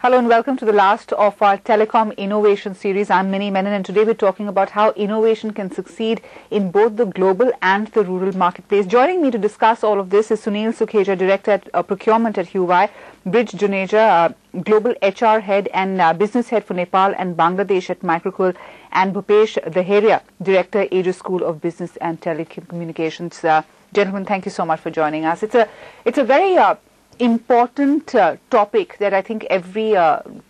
Hello and welcome to the last of our Telecom Innovation Series. I'm Menon and today we're talking about how innovation can succeed in both the global and the rural marketplace. Joining me to discuss all of this is Sunil, Sukhija, Director at Procurement at Huawei, Brij, Juneja, Global HR Head and Business Head for Nepal and Bangladesh at Microqual, and Bhupesh, Daheria, Director, Aegis School of Business and Telecommunications. Gentlemen, thank you so much for joining us. It's a very important topic that I think every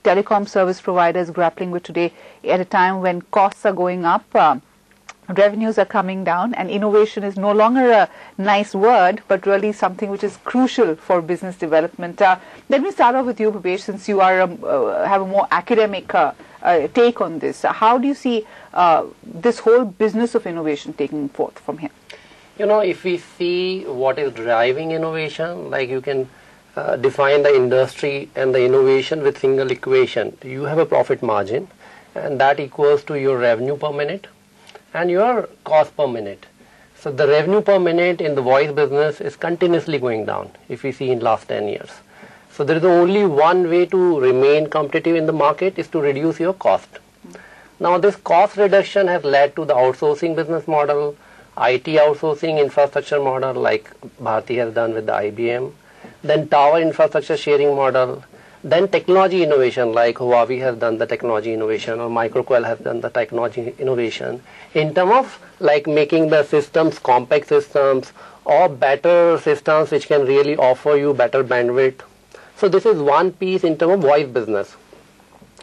telecom service provider is grappling with today at a time when costs are going up, revenues are coming down, and innovation is no longer a nice word but really something which is crucial for business development. Let me start off with you, Bhupesh, since you are have a more academic take on this. How do you see this whole business of innovation taking forth from here? You know, if we see what is driving innovation, like you can define the industry and the innovation with single equation. You have a profit margin and that equals to your revenue per minute and your cost per minute. So the revenue per minute in the voice business is continuously going down if we see in last 10 years. So there is only one way to remain competitive in the market is to reduce your cost. Now this cost reduction has led to the outsourcing business model, IT outsourcing infrastructure model like Bharti has done with the IBM, then tower infrastructure sharing model, then technology innovation like Huawei has done the technology innovation or Microqual has done the technology innovation in terms of like making the systems compact systems or better systems which can really offer you better bandwidth. So this is one piece in terms of voice business.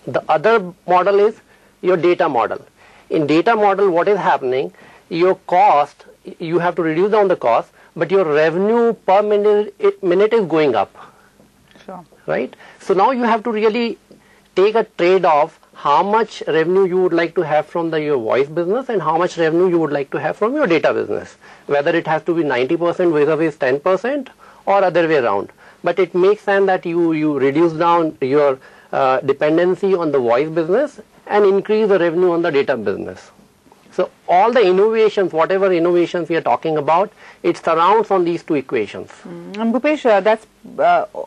The other model is your data model. In data model, what is happening, your cost, you have to reduce down the cost, but your revenue per minute is going up. Sure. Right? So now you have to really take a trade-off how much revenue you would like to have from your voice business and how much revenue you would like to have from your data business. Whether it has to be 90% vis-a-vis 10% or other way around. But it makes sense that you reduce down your dependency on the voice business and increase the revenue on the data business. So all the innovations, whatever innovations we are talking about, it surrounds on these two equations. And Bhupesh, that's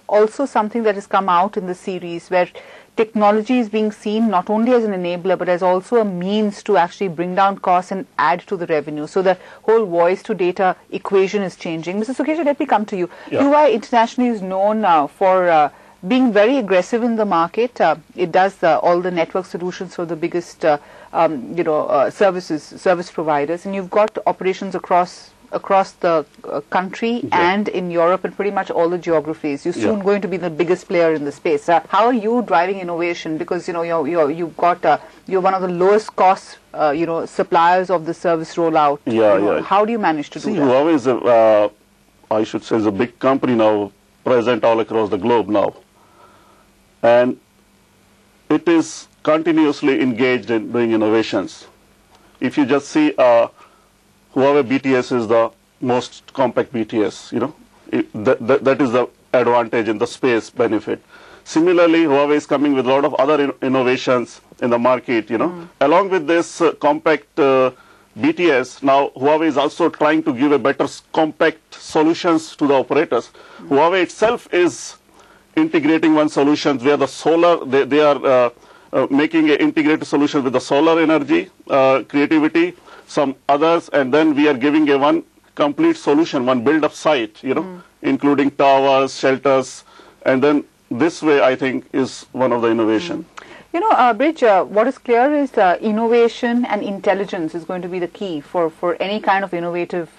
also something that has come out in the series where technology is being seen not only as an enabler but as also a means to actually bring down costs and add to the revenue. So the whole voice to data equation is changing. Mr. Sukhija, let me come to you. Yeah. Huawei internationally is known for being very aggressive in the market. It does all the network solutions for the biggest service providers, and you've got operations across the country and in Europe and pretty much all the geographies. You're soon going to be the biggest player in the space. How are you driving innovation? Because you've got you're one of the lowest cost suppliers of the service rollout. How do you manage to do that? Huawei is I should say is a big company now, present all across the globe now, and it is continuously engaged in doing innovations. If you just see Huawei BTS is the most compact BTS, that is the advantage in the space benefit. Similarly, Huawei is coming with a lot of other innovations in the market, Along with this compact BTS, now Huawei is also trying to give a better compact solutions to the operators. Huawei itself is integrating one solution where the solar, they are making an integrated solution with the solar energy, creativity, some others, and then we are giving a one complete solution, one build-up site, including towers, shelters, and then this way I think is one of the innovation. Brij, what is clear is innovation and intelligence is going to be the key for any kind of innovative,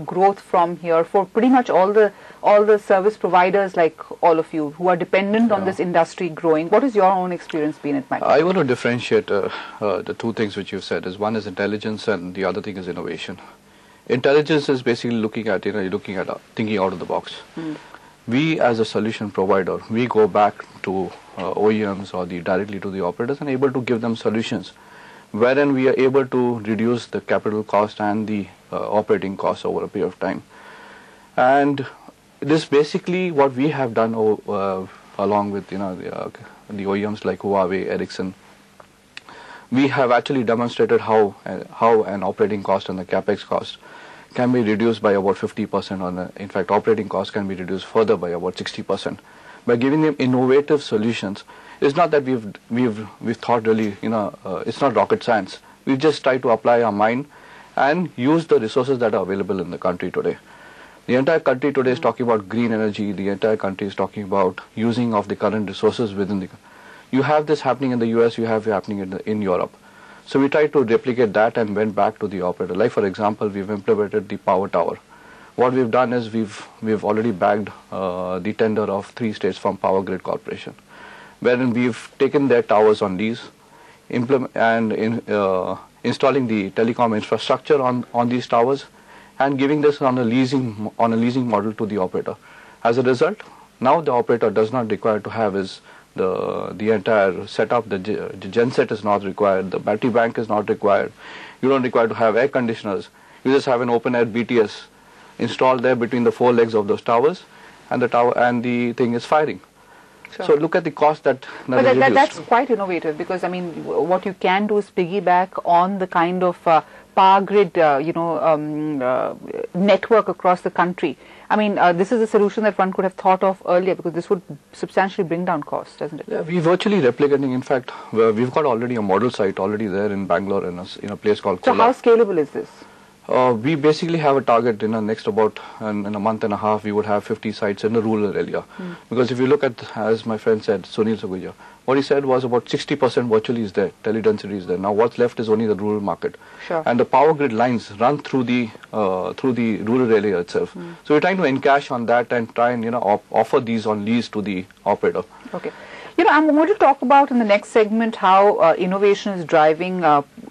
growth from here for pretty much all the service providers like all of you who are dependent on this industry growing. What has your own experience been at Microqual? I want to differentiate the two things which you said. One is intelligence and the other thing is innovation. Intelligence is basically looking at thinking out of the box. we as a solution provider, we go back to OEMs or directly to the operators and able to give them solutions wherein we are able to reduce the capital cost and the operating costs over a period of time. And this basically what we have done along with the OEMs like Huawei, Ericsson. We have actually demonstrated how an operating cost and the capex cost can be reduced by about 50%. In fact, operating costs can be reduced further by about 60% by giving them innovative solutions. It's not that we've thought really, it's not rocket science. We've just tried to apply our mind and use the resources that are available in the country today. The entire country today is talking about green energy. The entire country is talking about using of the current resources within the. You have this happening in the US. You have it happening in Europe. So we tried to replicate that and went back to the operator. Like for example, we've implemented the power tower. What we've done is we've already bagged the tender of 3 states from Power Grid Corporation, wherein we've taken their towers on lease, installing the telecom infrastructure on these towers, and giving this on a leasing model to the operator. As a result, now the operator does not require to have the entire setup. The genset is not required. The battery bank is not required. You don't require to have air conditioners. You just have an open air BTS installed there between the 4 legs of those towers, and the thing is firing. Sure. So look at the cost that's quite innovative, because I mean, what you can do is piggyback on the kind of power grid, network across the country. I mean, this is a solution that one could have thought of earlier, because this would substantially bring down costs, doesn't it? Yeah, we're virtually replicating. In fact, we've got already a model site already there in Bangalore in a place called So COAI. how scalable is this? We basically have a target in a month and a half, we would have 50 sites in the rural area. Because if you look at, as my friend said, Sunil Sukhija, what he said was about 60% virtually is there, tele-density is there. Now what's left is only the rural market. Sure. And the power grid lines run through the rural area itself. So we're trying to encash on that and try and offer these on lease to the operator. Okay. I'm going to talk about in the next segment how innovation is driving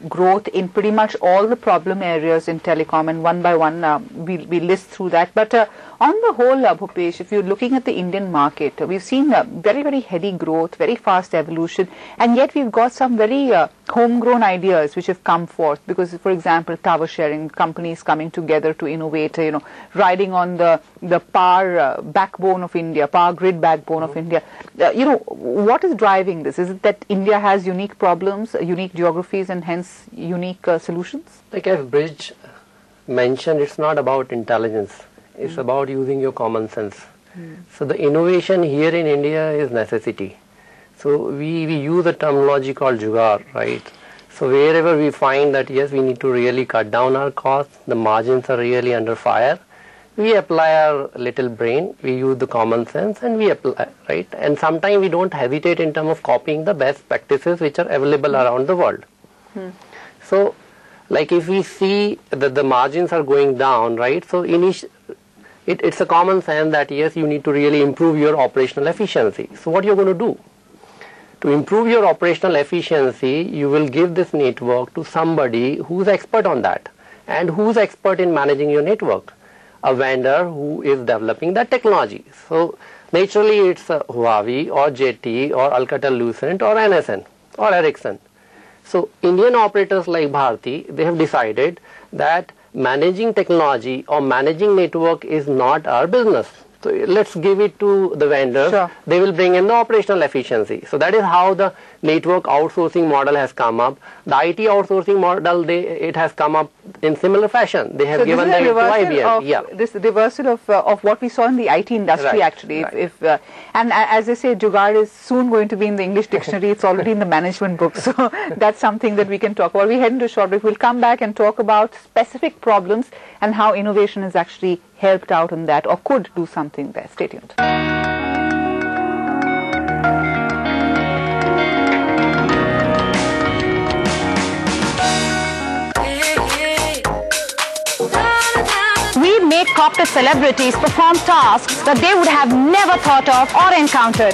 growth in pretty much all the problem areas in telecom, and one by one we list through that. But on the whole, Bhupesh, if you're looking at the Indian market, we've seen very, very heady growth, very fast evolution, and yet we've got some very homegrown ideas which have come forth. Because, for example, tower sharing, companies coming together to innovate, riding on the power backbone of India, power grid backbone of India. What is driving this? Is it that India has unique problems, unique geographies, and hence unique solutions? Like as Brij mentioned, it's not about intelligence. It's about using your common sense. So the innovation here in India is necessity. So we use a terminology called jugaad, right? So wherever we find that yes, we need to really cut down our costs, the margins are really under fire, we apply our little brain, we use the common sense, and we apply, right? And sometimes we don't hesitate in terms of copying the best practices which are available around the world. So, like if we see that the margins are going down, right? So it's a common sense that yes, you need to really improve your operational efficiency. So what you're going to do? To improve your operational efficiency, you will give this network to somebody who's expert on that, and who's expert in managing your network. A vendor who is developing that technology. So naturally it's Huawei or JT or Alcatel-Lucent or NSN or Ericsson. So Indian operators like Bharti, they have decided that managing technology or managing network is not our business. So let's give it to the vendors. Sure. They will bring in the operational efficiency. So that is how the network outsourcing model has come up. The IT outsourcing model, it has come up in similar fashion. They have given them to IBM. This reversal of what we saw in the IT industry, right, actually. Right. And as I say, jugaad is soon going to be in the English dictionary. It's already in the management book. So that's something that we can talk about. We head into a short break. We'll come back and talk about specific problems and how innovation has actually helped out in that, or could do something there. Stay tuned. We make corporate celebrities perform tasks that they would have never thought of or encountered.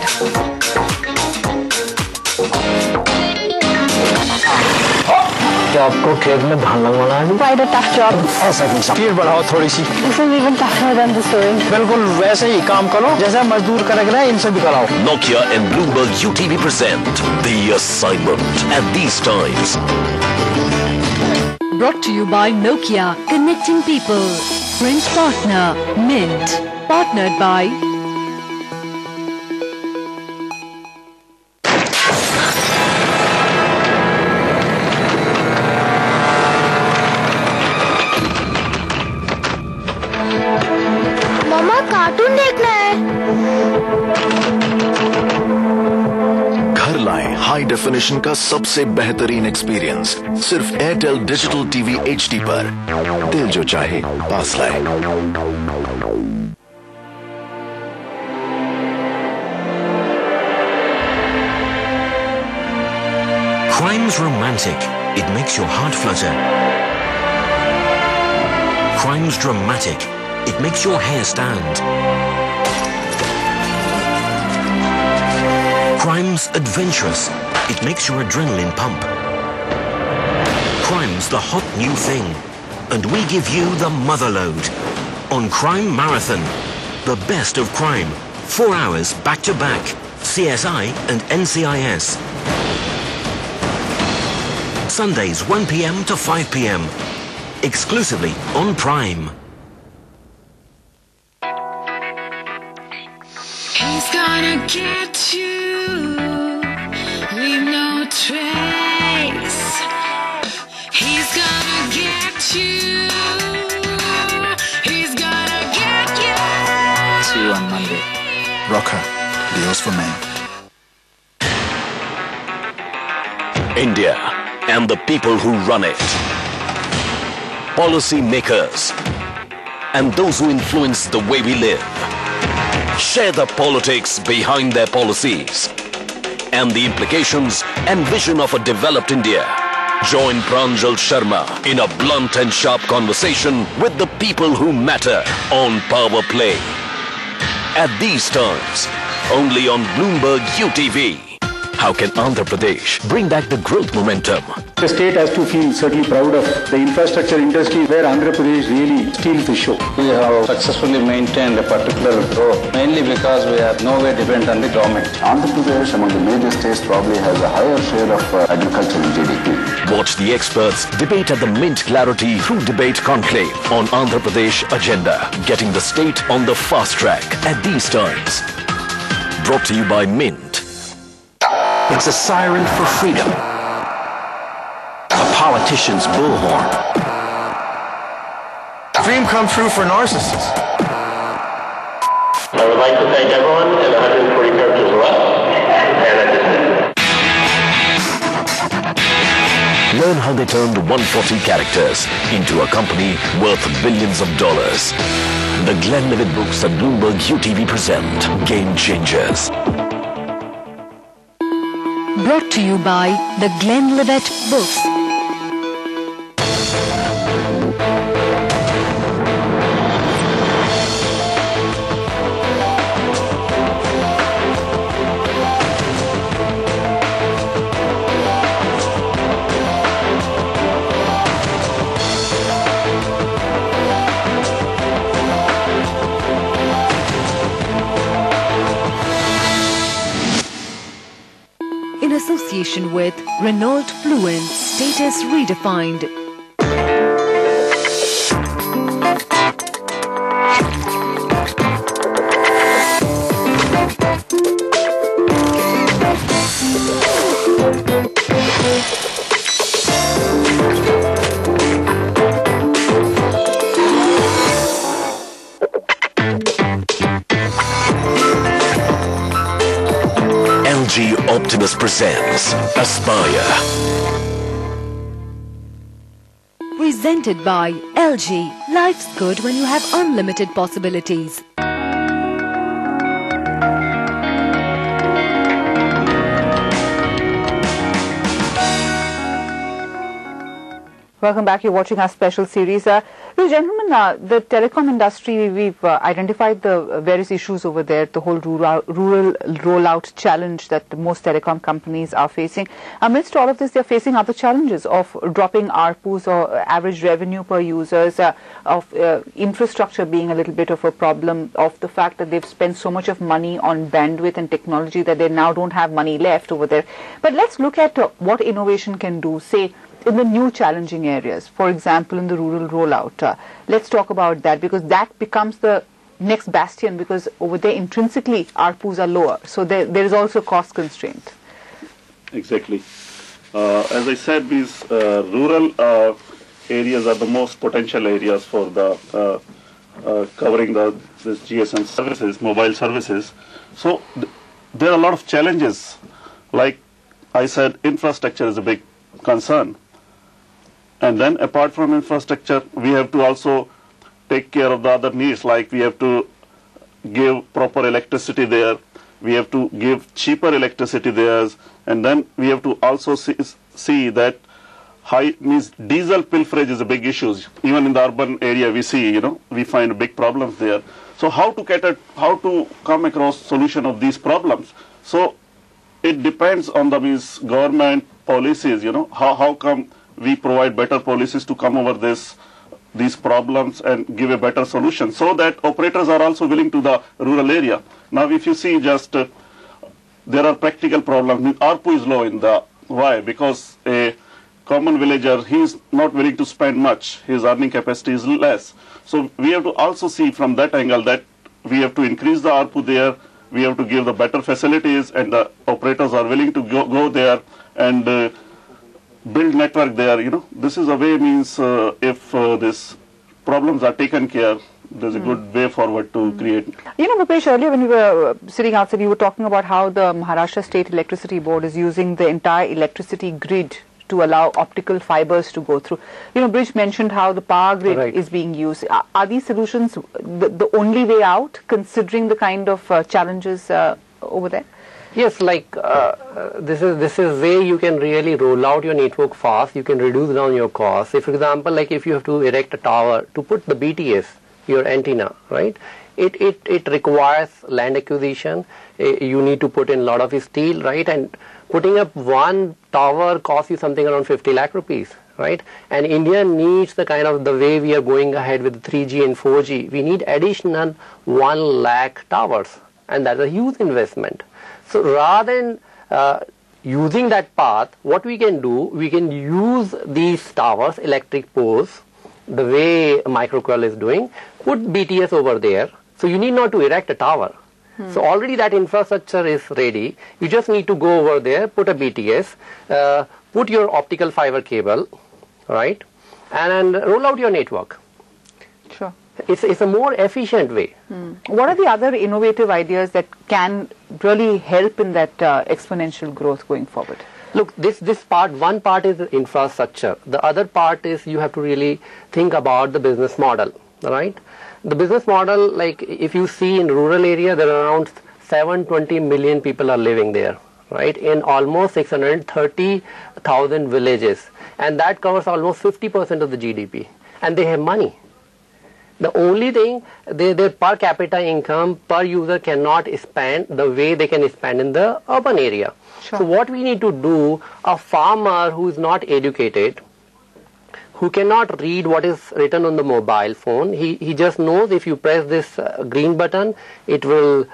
आपको खेत में धान लगवाना है। Quite a tough job. ऐसा नहीं, speed बढ़ाओ थोड़ी सी। This is even tougher than the sewing. बिल्कुल वैसे ही काम करो जैसे मजदूर कर रहे हैं, इनसे भी कराओ। Nokia and Bloomberg UTV present The Assignment at these times. Brought to you by Nokia, connecting people. French partner, Mint. Partnered by मम्मा कार्टून देखना है। घर लाएं हाई डेफिनेशन का सबसे बेहतरीन एक्सपीरियंस सिर्फ एयरटेल डिजिटल टीवी HD पर। दिल जो चाहे पास लाए। Crime's romantic. It makes your heart flutter. Crime's dramatic. It makes your hair stand. Crime's adventurous. It makes your adrenaline pump. Crime's the hot new thing. And we give you the motherload. On Crime Marathon. The best of crime. 4 hours back to back. CSI and NCIS. Sundays 1 p.m. to 5 p.m. Exclusively on Prime. He's gonna get you, leave no trace. He's gonna get you, he's gonna get you. See you on Monday. Rocker, deals for men. India and the people who run it. Policy makers and those who influence the way we live. Share the politics behind their policies and the implications and vision of a developed India. Join Pranjal Sharma in a blunt and sharp conversation with the people who matter on Power Play. At these times, only on Bloomberg UTV. How can Andhra Pradesh bring back the growth momentum? The state has to feel certainly proud of the infrastructure industry where Andhra Pradesh really steals the show. We have successfully maintained a particular growth mainly because we are no way dependent on the government. Andhra Pradesh among the major states probably has a higher share of agriculture in GDP. Watch the experts debate at the Mint Clarity through Debate Conclave on Andhra Pradesh Agenda, getting the state on the fast track at these times. Brought to you by Mint. It's a siren for freedom. A politician's bullhorn. Dream come true for narcissists. I would like to thank everyone in 140 characters or less. And at this Learn how they turned 140 characters into a company worth billions of dollars. The Glenlivet books at Bloomberg UTV present Game Changers. Brought to you by the Glenlivet Books. In association with Renault Fluence, status redefined. LG Optimus presents Aspire. Presented by LG. Life's good when you have unlimited possibilities. Welcome back. You're watching our special series. Gentlemen, the telecom industry, we've identified the various issues over there, the whole rural rollout challenge that most telecom companies are facing. Amidst all of this, they're facing other challenges of dropping ARPUs or average revenue per users, of infrastructure being a little bit of a problem, of the fact that they've spent so much of money on bandwidth and technology that they now don't have money left over there. But let's look at what innovation can do, say, in the new challenging areas, for example, in the rural rollout. Let's talk about that, because that becomes the next bastion, because over there intrinsically ARPUs are lower. So there is also cost constraint. Exactly. As I said, these rural areas are the most potential areas for the covering this GSM services, mobile services. So there are a lot of challenges. Like I said, infrastructure is a big concern. And then apart from infrastructure, we have to also take care of the other needs, like we have to give proper electricity there, we have to give cheaper electricity there, and then we have to also see that diesel pilferage is a big issue. Even in the urban area we see, we find big problems there. So how to come across solution of these problems? So it depends on the government policies, how come we provide better policies to come over these problems and give a better solution, so that operators are also willing to the rural area. Now, if you see there are practical problems. ARPU is low in the, why? Because a common villager, he is not willing to spend much. His earning capacity is less. So we have to also see from that angle that we have to increase the ARPU there. We have to give the better facilities, and the operators are willing to go there and build network there. This is a way, if these problems are taken care, there's a good way forward to create. Bhupesh, earlier when we were sitting outside, you were talking about how the Maharashtra State Electricity Board is using the entire electricity grid to allow optical fibers to go through. Brij mentioned how the power grid is being used. Are these solutions the only way out, considering the kind of challenges over there? Yes, this is where you can really roll out your network fast. You can reduce down your costs. Say, for example, if you have to erect a tower to put the BTS, your antenna, right? It requires land acquisition. You need to put in a lot of steel, right? And putting up one tower costs you something around 50 lakh rupees, right? And India needs the way we are going ahead with 3G and 4G. We need additional 1 lakh towers, and that's a huge investment. So rather than using that path, what we can do, we can use these towers, electric poles, the way Microqual is doing, put BTS over there. So you need not to erect a tower. So already that infrastructure is ready. You just need to go over there, put a BTS, put your optical fiber cable, right, and roll out your network. Sure. It's a more efficient way. What are the other innovative ideas that can really help in that exponential growth going forward? Look, one part is infrastructure. The other part is you have to really think about the business model, right? The business model, if you see in rural area, there are around 720 million people are living there, right? In almost 630,000 villages. And that covers almost 50% of the GDP. And they have money. The only thing, their per capita income per user cannot spend the way they can spend in the urban area. Sure. So what we need to do, a farmer who is not educated, who cannot read what is written on the mobile phone, he just knows if you press this green button, it will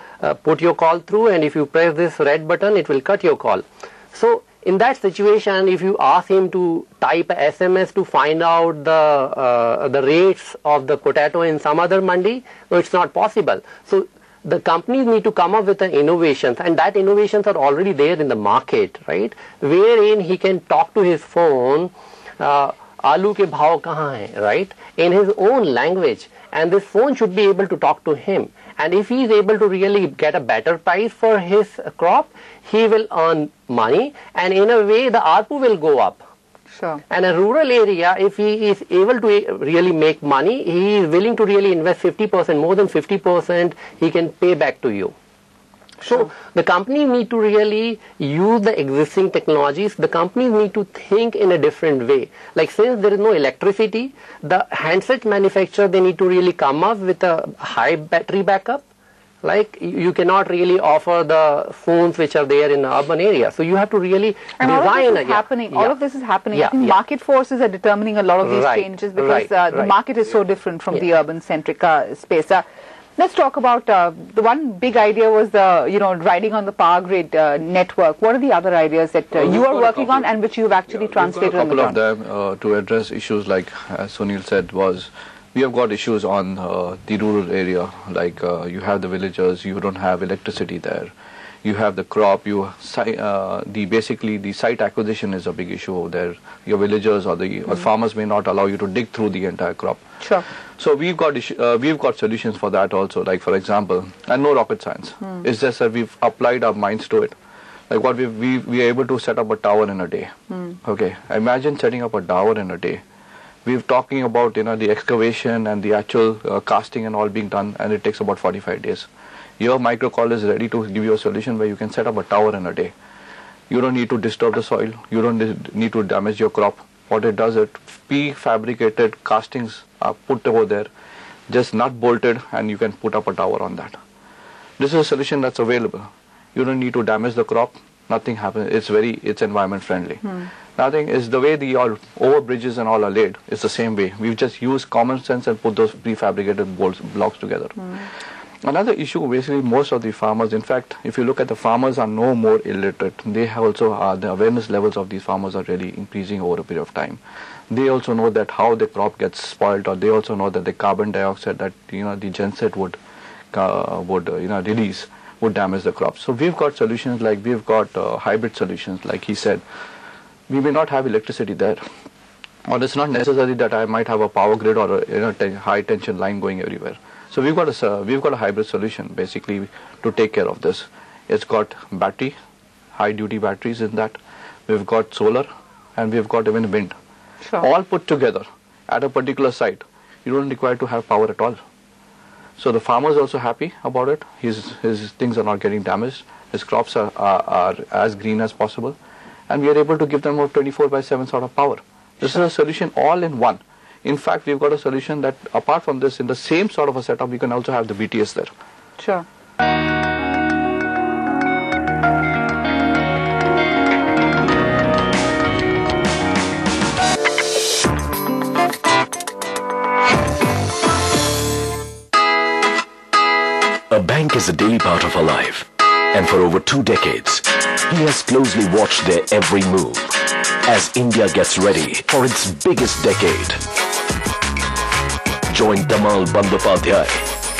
put your call through, and if you press this red button, it will cut your call. So in that situation, if you ask him to type SMS to find out the rates of the potato in some other mandi, no, it's not possible. So the companies need to come up with the innovations, and that innovations are already there in the market, right? Wherein he can talk to his phone, Aloo ke bhav kahan hai, right? In his own language, and this phone should be able to talk to him. And if he is able to really get a better price for his crop, he will earn money, and in a way the ARPU will go up. Sure. And a rural area, if he is able to really make money, he is willing to really invest 50%, more than 50%, he can pay back to you. So the company need to really use the existing technologies. The companies need to think in a different way. Like since there is no electricity, the handset manufacturer, they need to really come up with a high battery backup. Like you cannot really offer the phones which are there in the urban area. So you have to really design. All of this is happening. I think market forces are determining a lot of these changes because the market is so different from the urban-centric space. Let's talk about the one big idea was the riding on the power grid network. What are the other ideas that you are working on and which you've actually translated on the ground? A couple of them to address issues like as Sunil said was. We have got issues on the rural area, like you have the villagers, you don't have electricity there. You have the crop, basically the site acquisition is a big issue over there. Your villagers or the farmers may not allow you to dig through the entire crop. Sure. So we've got solutions for that also, like for example, and no rocket science. It's just that we've applied our minds to it. Like what we are able to set up a tower in a day. Okay, imagine setting up a tower in a day. We're talking about the excavation and the actual casting and all being done, and it takes about 45 days. Your Microqual is ready to give you a solution where you can set up a tower in a day. You don't need to disturb the soil. You don't need to damage your crop. What it does, it prefabricated castings are put over there, just nut bolted, and you can put up a tower on that. This is a solution that's available. You don't need to damage the crop. Nothing happens. It's environment friendly. Nothing is the way the over bridges and all are laid. It's the same way. We've just used common sense and put those prefabricated blocks together. Another issue, basically, most of the farmers, in fact, if you look at the farmers are no more illiterate. They have also the awareness levels of these farmers are really increasing over a period of time. They also know that how the crop gets spoiled, or they also know that the carbon dioxide that the genset would release would damage the crop. So we've got solutions like we've got hybrid solutions, like he said. We may not have electricity there, or it's not necessary that I might have a power grid or a high tension line going everywhere. So we've got a hybrid solution basically to take care of this. It's got battery, high duty batteries in that. We've got solar, and we've got even wind. Sure. All put together at a particular site. You don't require to have power at all. So the farmer is also happy about it. His things are not getting damaged. His crops are as green as possible. And we are able to give them a 24/7 sort of power. This is a solution all in one. In fact, we've got a solution that apart from this, in the same sort of a setup, we can also have the BTS there. Sure. A bank is a daily part of our life, and for over 2 decades, he has closely watched their every move as India gets ready for its biggest decade. Join Tamal Bandyopadhyay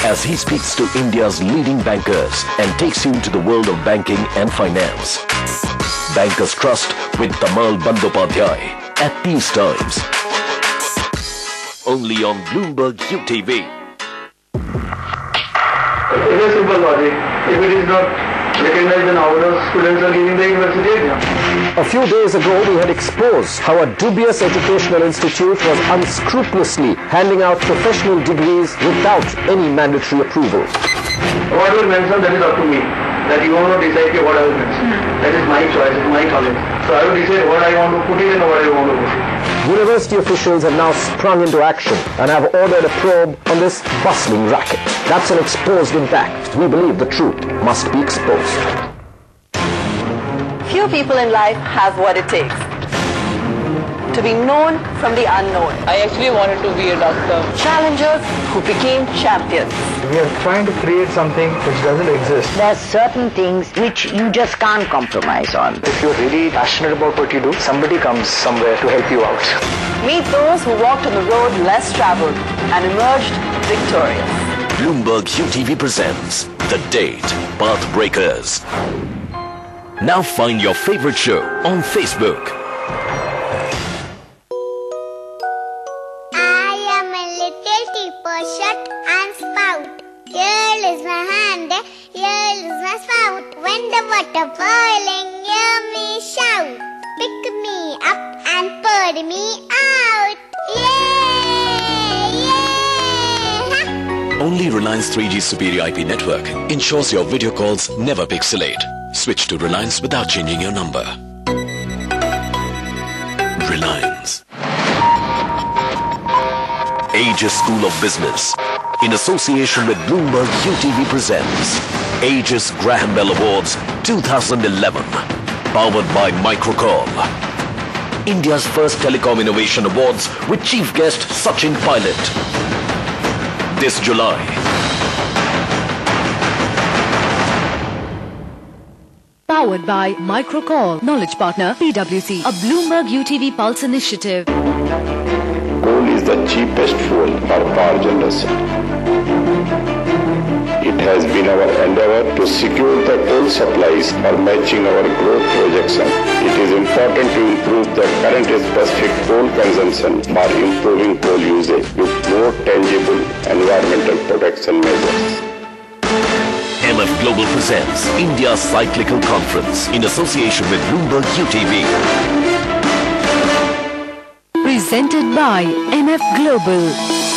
as he speaks to India's leading bankers and takes you into the world of banking and finance. Bankers Trust with Tamal Bandyopadhyay at these times. Only on Bloomberg UTV. It is simple logic. If it is not recognized, then how the students are leaving the university exam? A few days ago, we had exposed how a dubious educational institute was unscrupulously handing out professional degrees without any mandatory approval. What will mention, that is up to me. That you want to decide what I will mention. That is my choice, it's my college. So I will decide what I want to put in and what I want to put in. University officials have now sprung into action and have ordered a probe on this bustling racket. That's an exposed impact. We believe the truth must be exposed. Few people in life have what it takes to be known from the unknown. I actually wanted to be a doctor. Challengers who became champions. We are trying to create something which doesn't exist. There are certain things which you just can't compromise on. If you're really passionate about what you do, somebody comes somewhere to help you out. Meet those who walked on the road less traveled and emerged victorious. Bloomberg UTV presents The Date Pathbreakers. Now find your favorite show on Facebook. Shut and spout. Here is my hand, here is my spout. When the water boiling, hear me shout. Pick me up and pour me out. Yay! Yay! only Reliance 3G Superior IP network ensures your video calls never pixelate. Switch to Reliance without changing your number. Reliance. Aegis School of Business, in association with Bloomberg UTV, presents Aegis Graham Bell Awards 2011, powered by Microqual. India's first Telecom Innovation Awards with chief guest Sachin Pilot. This July. Powered by Microqual, knowledge partner PwC, a Bloomberg UTV Pulse initiative. Coal is the cheapest fuel for power generation. It has been our endeavor to secure the coal supplies for matching our growth projection. It is important to improve the current specific coal consumption by improving coal usage with more tangible environmental protection measures. MF Global presents India's Cyclical Conference in association with Bloomberg UTV. Presented by MF Global,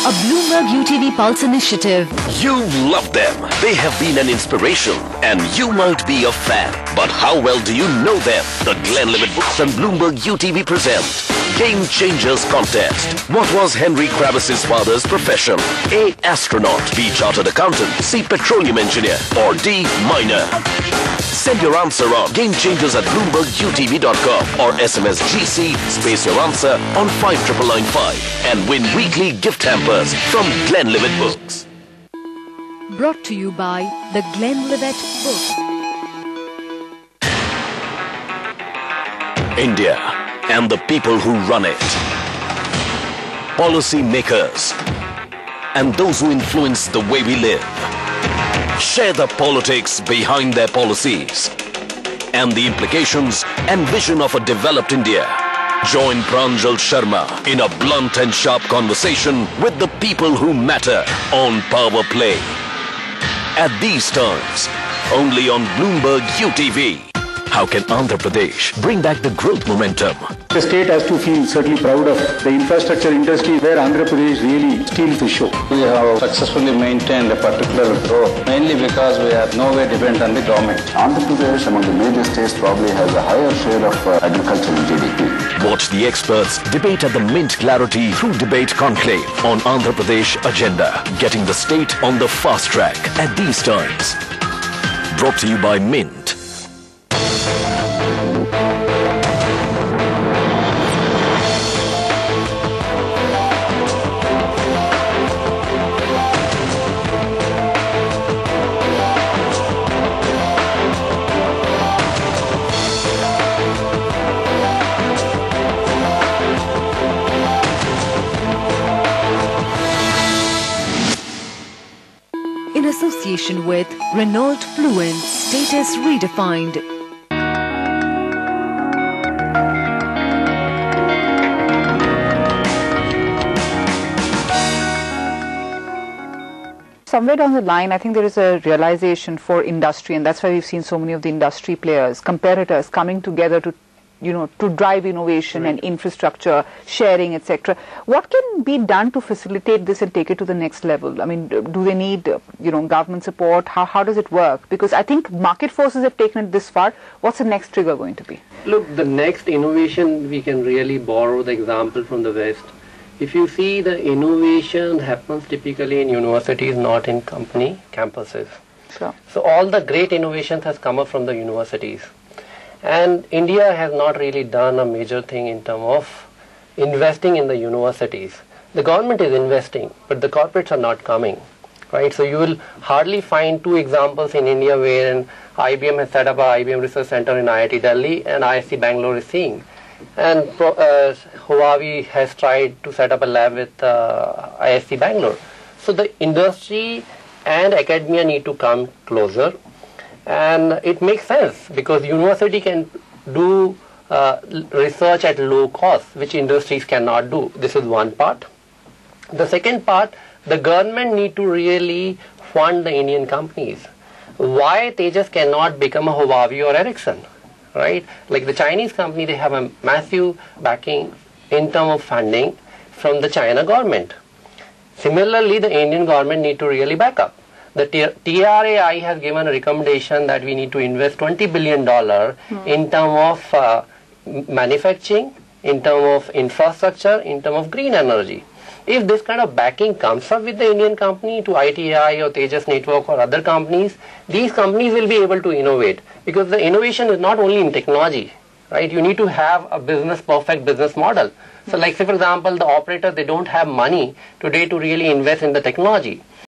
a Bloomberg UTV Pulse initiative. You love them. They have been an inspiration and you might be a fan. But how well do you know them? The Glenlivet Books and Bloomberg UTV present Game Changers Contest. What was Henry Kravis's father's profession? A. Astronaut, B. Chartered Accountant, C. Petroleum Engineer, or D. Miner? Send your answer on GameChangers@BloombergUTV.com or SMS GC space your answer on 59995 and win weekly gift hampers from Glenlivet Books. Brought to you by the Glenlivet Books. India and the people who run it. Policy makers and those who influence the way we live. Share the politics behind their policies and the implications and vision of a developed India. Join Pranjal Sharma in a blunt and sharp conversation with the people who matter on Power Play. At these times, only on Bloomberg UTV. How can Andhra Pradesh bring back the growth momentum? The state has to feel certainly proud of the infrastructure industry where Andhra Pradesh really steals the show. We have successfully maintained a particular growth mainly because we are nowhere dependent on the government. Andhra Pradesh among the major states probably has a higher share of agricultural GDP. Watch the experts debate at the Mint Clarity through Debate Conclave on Andhra Pradesh Agenda, getting the state on the fast track at these times. Brought to you by Mint. In association with Renault Fluence, status redefined. Somewhere down the line, I think there is a realization for industry, and that's why we've seen so many of the industry players, competitors coming together to to drive innovation and infrastructure, sharing, etc. What can be done to facilitate this and take it to the next level? I mean, do they need, government support? How does it work? Because I think market forces have taken it this far. What's the next trigger going to be? Look, the next innovation, we can really borrow the example from the West. If you see, the innovation happens typically in universities, not in company campuses. Sure. So all the great innovations has come up from the universities. And India has not really done a major thing in terms of investing in the universities. The government is investing, but the corporates are not coming, right? So you will hardly find two examples in India where IBM has set up a IBM Research Center in IIT Delhi and ISC Bangalore is seeing. And Huawei has tried to set up a lab with ISC Bangalore. So the industry and academia need to come closer. And it makes sense because university can do research at low cost, which industries cannot do. This is one part. The second part, the government need to really fund the Indian companies. Why Tejas cannot become a Huawei or Ericsson, right? Like the Chinese company, they have a massive backing in terms of funding from the China government. Similarly, the Indian government need to really back up. The TRAI has given a recommendation that we need to invest $20 billion in terms of manufacturing, in terms of infrastructure, in terms of green energy. If this kind of backing comes up with the Indian company to ITI or Tejas Network or other companies, these companies will be able to innovate, because the innovation is not only in technology, right? You need to have a perfect business model. So like say for example, the operator, they don't have money today to really invest in the technology.